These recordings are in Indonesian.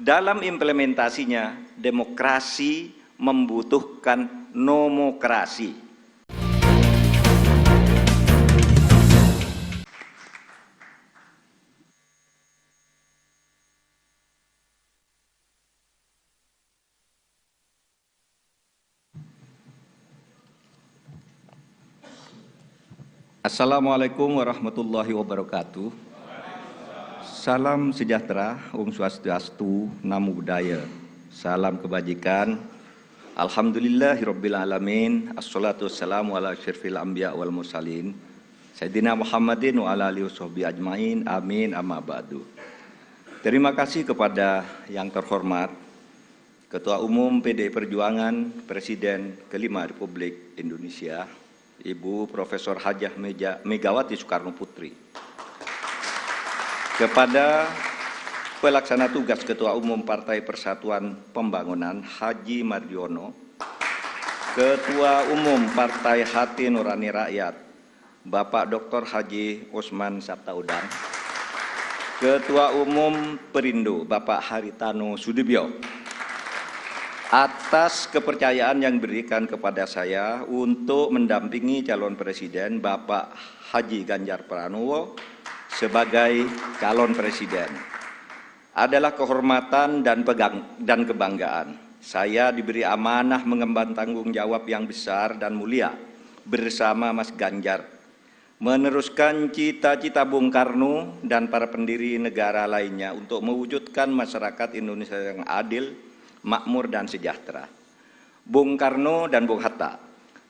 Dalam implementasinya, demokrasi membutuhkan nomokrasi. Assalamualaikum warahmatullahi wabarakatuh. Salam sejahtera, Om Swastiastu, Namo Buddhaya. Salam kebajikan. Alhamdulillahirabbil alamin. Assalatu wassalamu ala asyrafil anbiya wal mursalin. Sayyidina Muhammadin wa ala alihi washabbihi ajmain. Amin amma ba'du. Terima kasih kepada yang terhormat Ketua Umum PDI Perjuangan, Presiden kelima Republik Indonesia, Ibu Profesor Hajah Megawati Soekarno Putri. Kepada Pelaksana Tugas Ketua Umum Partai Persatuan Pembangunan Haji Mardiono, Ketua Umum Partai Hati Nurani Rakyat Bapak Dr. Haji Osman Sabtaudang, Ketua Umum Perindo Bapak Haritano Sudibyo, atas kepercayaan yang diberikan kepada saya untuk mendampingi calon presiden Bapak Haji Ganjar Pranowo sebagai calon presiden. Adalah kehormatan dan kebanggaan. Saya diberi amanah mengemban tanggung jawab yang besar dan mulia bersama Mas Ganjar, meneruskan cita-cita Bung Karno dan para pendiri negara lainnya untuk mewujudkan masyarakat Indonesia yang adil, makmur dan sejahtera. Bung Karno dan Bung Hatta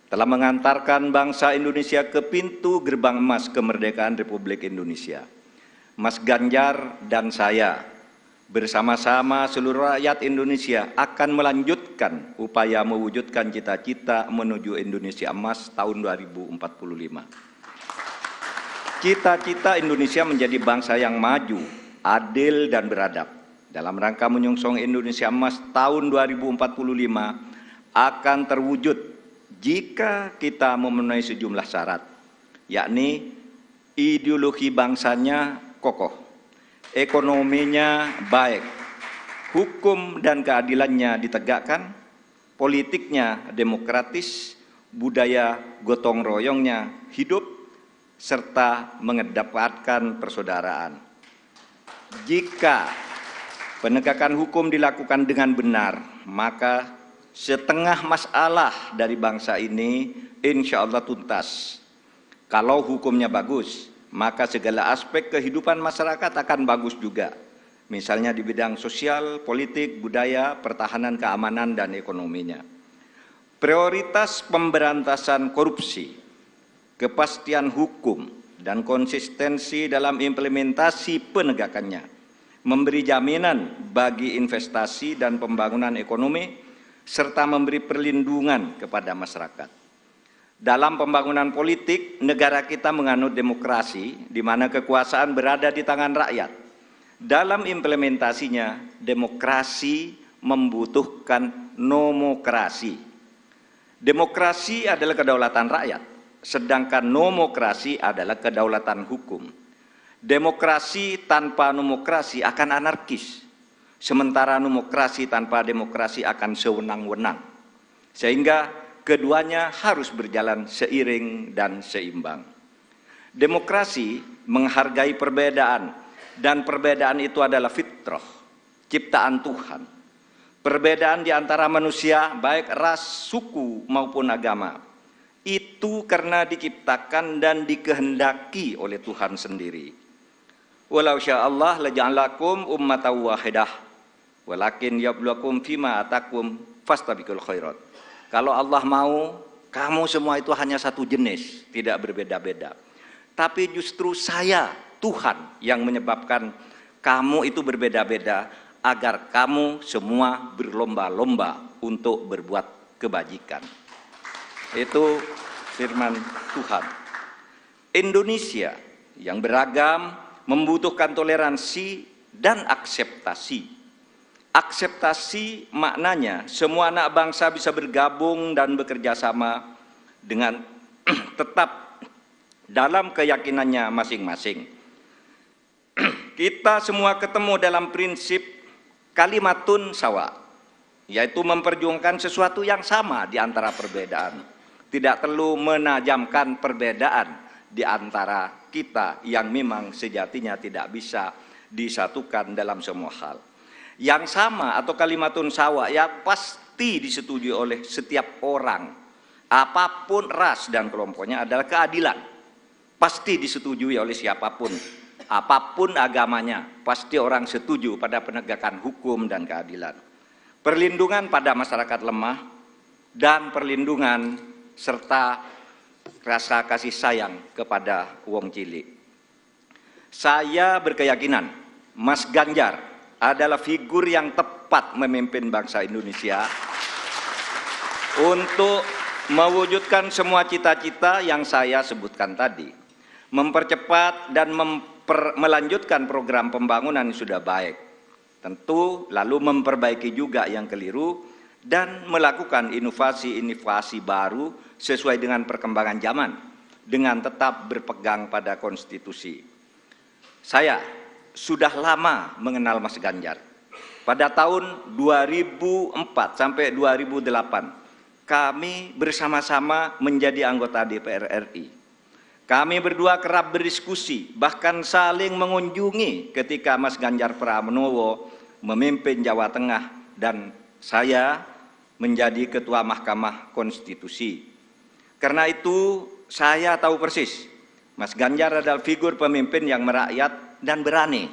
telah mengantarkan bangsa Indonesia ke pintu gerbang emas kemerdekaan Republik Indonesia. Mas Ganjar dan saya bersama-sama seluruh rakyat Indonesia akan melanjutkan upaya mewujudkan cita-cita menuju Indonesia emas tahun 2045. Cita-cita Indonesia menjadi bangsa yang maju, adil dan beradab. Dalam rangka menyongsong Indonesia Emas tahun 2045 akan terwujud jika kita memenuhi sejumlah syarat, yakni ideologi bangsanya kokoh, ekonominya baik, hukum dan keadilannya ditegakkan, politiknya demokratis, budaya gotong royongnya hidup, serta mengedepankan persaudaraan. Jika penegakan hukum dilakukan dengan benar, maka setengah masalah dari bangsa ini insya Allah tuntas. Kalau hukumnya bagus, maka segala aspek kehidupan masyarakat akan bagus juga. Misalnya di bidang sosial, politik, budaya, pertahanan, keamanan, dan ekonominya. Prioritas pemberantasan korupsi, kepastian hukum, dan konsistensi dalam implementasi penegakannya memberi jaminan bagi investasi dan pembangunan ekonomi, serta memberi perlindungan kepada masyarakat. Dalam pembangunan politik, negara kita menganut demokrasi, di mana kekuasaan berada di tangan rakyat. Dalam implementasinya, demokrasi membutuhkan nomokrasi. Demokrasi adalah kedaulatan rakyat, sedangkan nomokrasi adalah kedaulatan hukum. Demokrasi tanpa nomokrasi akan anarkis, sementara nomokrasi tanpa demokrasi akan sewenang-wenang. Sehingga keduanya harus berjalan seiring dan seimbang. Demokrasi menghargai perbedaan, dan perbedaan itu adalah fitrah, ciptaan Tuhan. Perbedaan di antara manusia, baik ras, suku maupun agama, itu karena diciptakan dan dikehendaki oleh Tuhan sendiri. Walau sya'allah laja'alakum ummatan wahidah walakin yabluwakum fima atakum fastabiqul khairat. Kalau Allah mau, kamu semua itu hanya satu jenis, tidak berbeda-beda. Tapi justru saya, Tuhan, yang menyebabkan kamu itu berbeda-beda agar kamu semua berlomba-lomba untuk berbuat kebajikan. Itu firman Tuhan. Indonesia yang beragam membutuhkan toleransi dan akseptasi. Akseptasi maknanya semua anak bangsa bisa bergabung dan bekerja sama dengan tetap dalam keyakinannya masing-masing. Kita semua ketemu dalam prinsip kalimatun sawa, yaitu memperjuangkan sesuatu yang sama di antara perbedaan. Tidak perlu menajamkan perbedaan di antara kita yang memang sejatinya tidak bisa disatukan dalam semua hal. Yang sama atau kalimatun sawa ya pasti disetujui oleh setiap orang, apapun ras dan kelompoknya, adalah keadilan. Pasti disetujui oleh siapapun, apapun agamanya, pasti orang setuju pada penegakan hukum dan keadilan. Perlindungan pada masyarakat lemah dan perlindungan serta rasa kasih sayang kepada wong cilik. Saya berkeyakinan Mas Ganjar adalah figur yang tepat memimpin bangsa Indonesia untuk mewujudkan semua cita-cita yang saya sebutkan tadi, mempercepat dan melanjutkan program pembangunan yang sudah baik, tentu lalu memperbaiki juga yang keliru dan melakukan inovasi-inovasi baru sesuai dengan perkembangan zaman dengan tetap berpegang pada konstitusi. Saya sudah lama mengenal Mas Ganjar. Pada tahun 2004 sampai 2008 kami bersama-sama menjadi anggota DPR RI. Kami berdua kerap berdiskusi, bahkan saling mengunjungi ketika Mas Ganjar Pranowo memimpin Jawa Tengah dan saya menjadi Ketua Mahkamah Konstitusi. Karena itu saya tahu persis, Mas Ganjar adalah figur pemimpin yang merakyat dan berani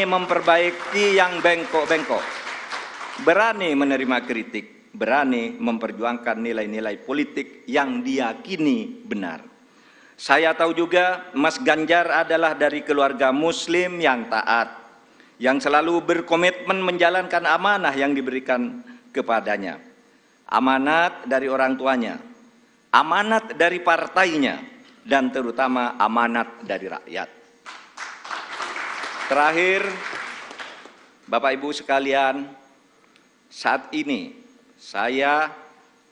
memperbaiki yang bengkok-bengkok, berani menerima kritik, berani memperjuangkan nilai-nilai politik yang diyakini benar. Saya tahu juga Mas Ganjar adalah dari keluarga Muslim yang taat, yang selalu berkomitmen menjalankan amanah yang diberikan kepadanya. Amanat dari orang tuanya, amanat dari partainya, dan terutama amanat dari rakyat. Terakhir, Bapak Ibu sekalian, saat ini saya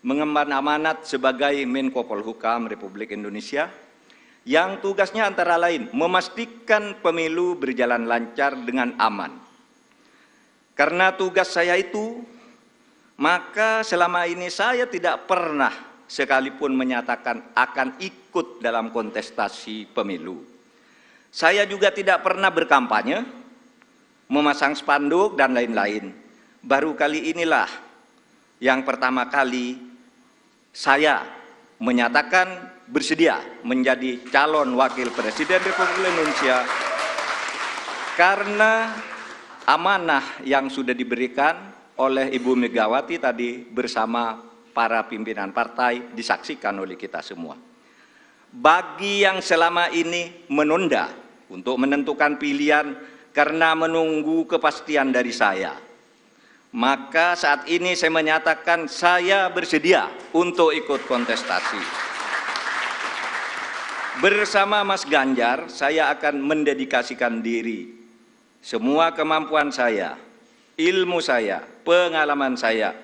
mengemban amanat sebagai Menko Polhukam Republik Indonesia yang tugasnya antara lain memastikan pemilu berjalan lancar dengan aman. Karena tugas saya itu, maka selama ini saya tidak pernah sekalipun menyatakan akan ikut dalam kontestasi pemilu. Saya juga tidak pernah berkampanye, memasang spanduk dan lain-lain. Baru kali inilah yang pertama kali saya menyatakan bersedia menjadi calon wakil presiden Republik Indonesia karena amanah yang sudah diberikan oleh Ibu Megawati tadi bersama para pimpinan partai disaksikan oleh kita semua. Bagi yang selama ini menunda untuk menentukan pilihan karena menunggu kepastian dari saya, maka saat ini saya menyatakan saya bersedia untuk ikut kontestasi. Bersama Mas Ganjar, saya akan mendedikasikan diri, semua kemampuan saya, ilmu saya, pengalaman saya,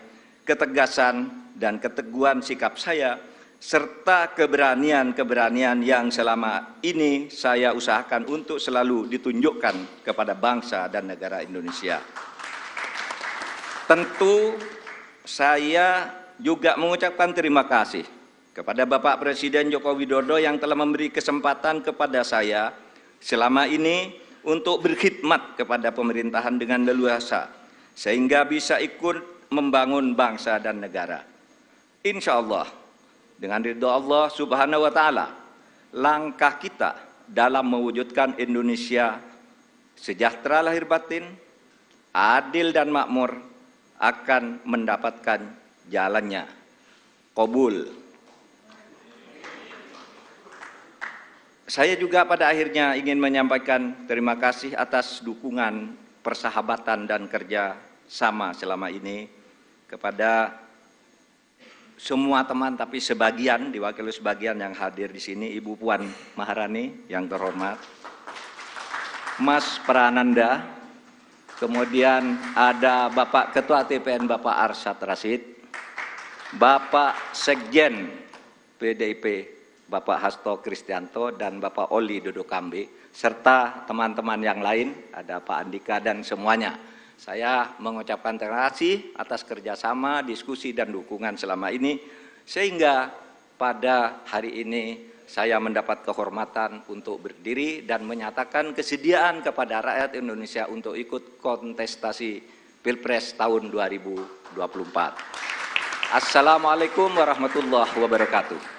ketegasan dan keteguhan sikap saya, serta keberanian-keberanian yang selama ini saya usahakan untuk selalu ditunjukkan kepada bangsa dan negara Indonesia. Tentu saya juga mengucapkan terima kasih kepada Bapak Presiden Joko Widodo yang telah memberi kesempatan kepada saya selama ini untuk berkhidmat kepada pemerintahan dengan leluasa, sehingga bisa ikut membangun bangsa dan negara. Insya Allah, dengan ridho Allah Subhanahu wa Ta'ala, langkah kita dalam mewujudkan Indonesia sejahtera lahir batin, adil dan makmur akan mendapatkan jalannya. Qabul. Saya juga pada akhirnya ingin menyampaikan terima kasih atas dukungan, persahabatan dan kerja sama selama ini kepada semua teman, tapi sebagian, diwakili sebagian yang hadir di sini, Ibu Puan Maharani yang terhormat, Mas Prananda, kemudian ada Bapak Ketua TPN Bapak Arsyad Rashid, Bapak Sekjen PDIP Bapak Hasto Kristianto dan Bapak Oli Dodo Kambe, serta teman-teman yang lain, ada Pak Andika dan semuanya. Saya mengucapkan terima kasih atas kerjasama, diskusi, dan dukungan selama ini, sehingga pada hari ini saya mendapat kehormatan untuk berdiri dan menyatakan kesediaan kepada rakyat Indonesia untuk ikut kontestasi Pilpres tahun 2024. Assalamualaikum warahmatullahi wabarakatuh.